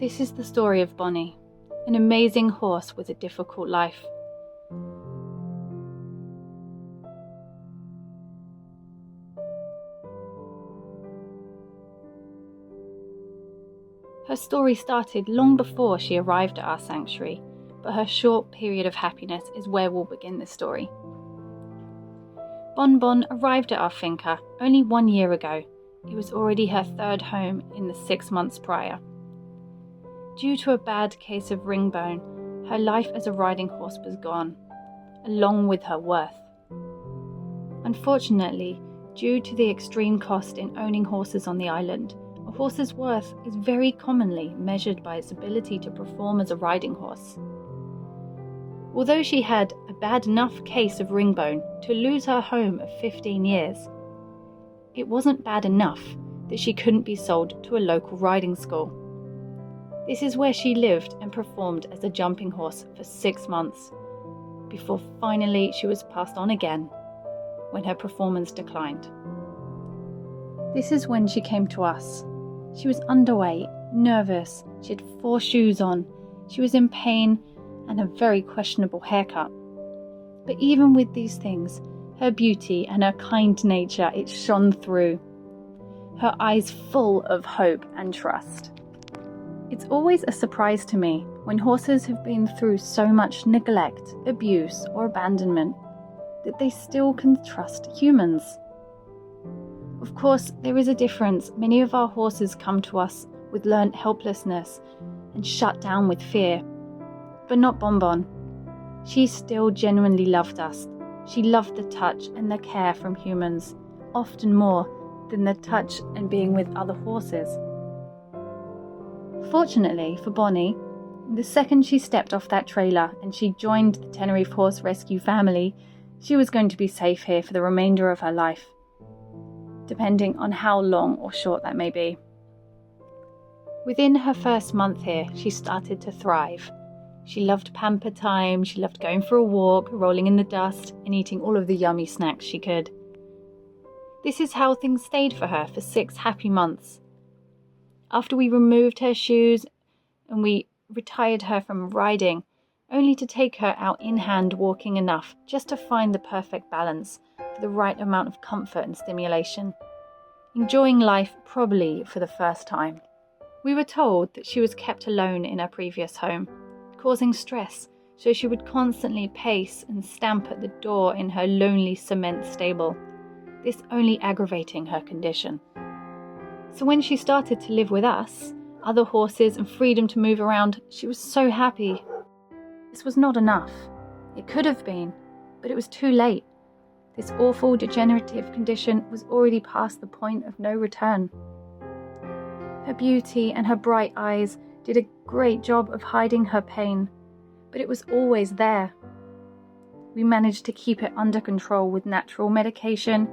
This is the story of Bonnie, an amazing horse with a difficult life. Her story started long before she arrived at our sanctuary, but her short period of happiness is where we'll begin this story. Bon Bon arrived at our finca only 1 year ago. It was already her third home in the 6 months prior. Due to a bad case of ringbone, her life as a riding horse was gone, along with her worth. Unfortunately, due to the extreme cost in owning horses on the island, a horse's worth is very commonly measured by its ability to perform as a riding horse. Although she had a bad enough case of ringbone to lose her home of 15 years, it wasn't bad enough that she couldn't be sold to a local riding school. This is where she lived and performed as a jumping horse for 6 months, before finally she was passed on again when her performance declined. This is when she came to us. She was underweight, nervous, she had 4 shoes on, she was in pain and a very questionable haircut. But even with these things, her beauty and her kind nature, it shone through. Her eyes full of hope and trust. It's always a surprise to me when horses have been through so much neglect, abuse, or abandonment that they still can trust humans. Of course, there is a difference. Many of our horses come to us with learnt helplessness and shut down with fear. But not Bon Bon. She still genuinely loved us. She loved the touch and the care from humans, often more than the touch and being with other horses. Fortunately for Bonnie, the second she stepped off that trailer and she joined the Tenerife Horse Rescue family, she was going to be safe here for the remainder of her life, depending on how long or short that may be. Within her first month here, she started to thrive. She loved pamper time, she loved going for a walk, rolling in the dust, and eating all of the yummy snacks she could. This is how things stayed for her for 6 happy months. After we removed her shoes and we retired her from riding, only to take her out in hand walking enough just to find the perfect balance for the right amount of comfort and stimulation. Enjoying life probably for the first time. We were told that she was kept alone in her previous home, causing stress, so she would constantly pace and stamp at the door in her lonely cement stable, this only aggravating her condition. So when she started to live with us, other horses and freedom to move around, she was so happy. This was not enough. It could have been, but it was too late. This awful degenerative condition was already past the point of no return. Her beauty and her bright eyes did a great job of hiding her pain, but it was always there. We managed to keep it under control with natural medication,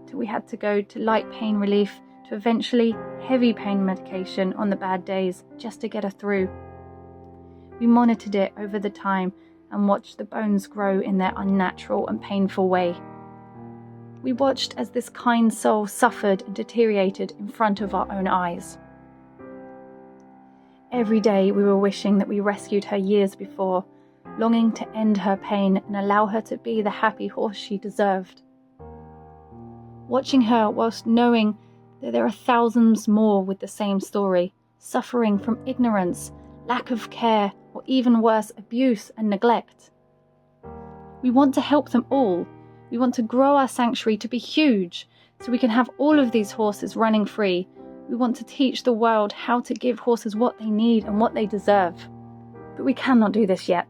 till we had to go to light pain relief, to eventually heavy pain medication on the bad days just to get her through. We monitored it over the time and watched the bones grow in their unnatural and painful way. We watched as this kind soul suffered and deteriorated in front of our own eyes. Every day we were wishing that we rescued her years before, longing to end her pain and allow her to be the happy horse she deserved. Watching her whilst knowing that there are thousands more with the same story, suffering from ignorance, lack of care, or even worse, abuse and neglect. We want to help them all. We want to grow our sanctuary to be huge, so we can have all of these horses running free. We want to teach the world how to give horses what they need and what they deserve. But we cannot do this yet.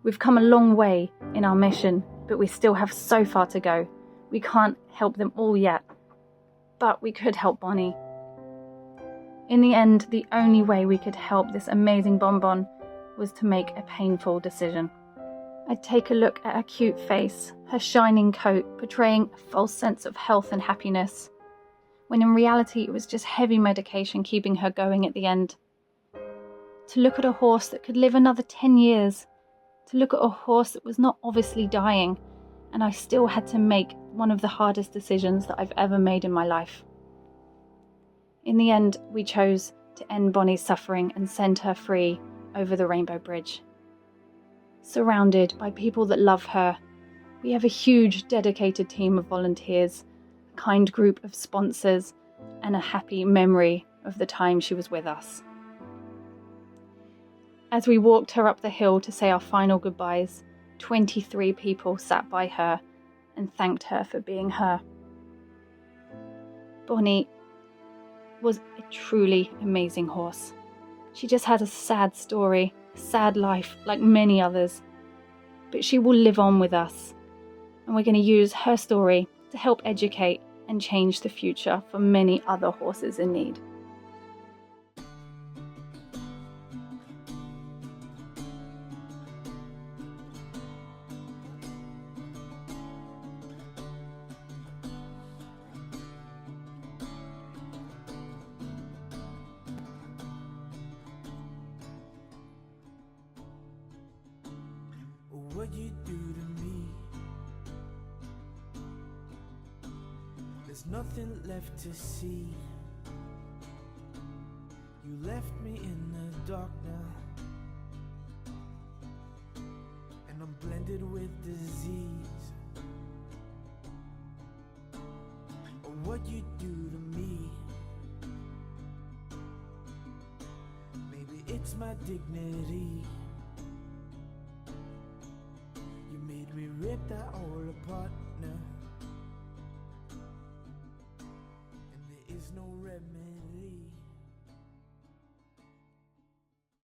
We've come a long way in our mission, but we still have so far to go. We can't help them all yet. But we could help Bonnie. In the end, the only way we could help this amazing Bon Bon was to make a painful decision. I'd take a look at her cute face, her shining coat, portraying a false sense of health and happiness, when in reality it was just heavy medication keeping her going at the end. To look at a horse that could live another 10 years, to look at a horse that was not obviously dying, and I still had to make one of the hardest decisions that I've ever made in my life. In the end, we chose to end Bonnie's suffering and send her free over the Rainbow Bridge. Surrounded by people that love her, we have a huge dedicated team of volunteers, a kind group of sponsors, and a happy memory of the time she was with us. As we walked her up the hill to say our final goodbyes, 23 people sat by her and thanked her for being her. Bonnie was a truly amazing horse. She just had a sad story, a sad life like many others. But she will live on with us, and we're going to use her story to help educate and change the future for many other horses in need. What you do to me, there's nothing left to see. You left me in the dark now, and I'm blended with disease. What you do to me, maybe it's my dignity. We ripped that all apart now, and there is no remedy.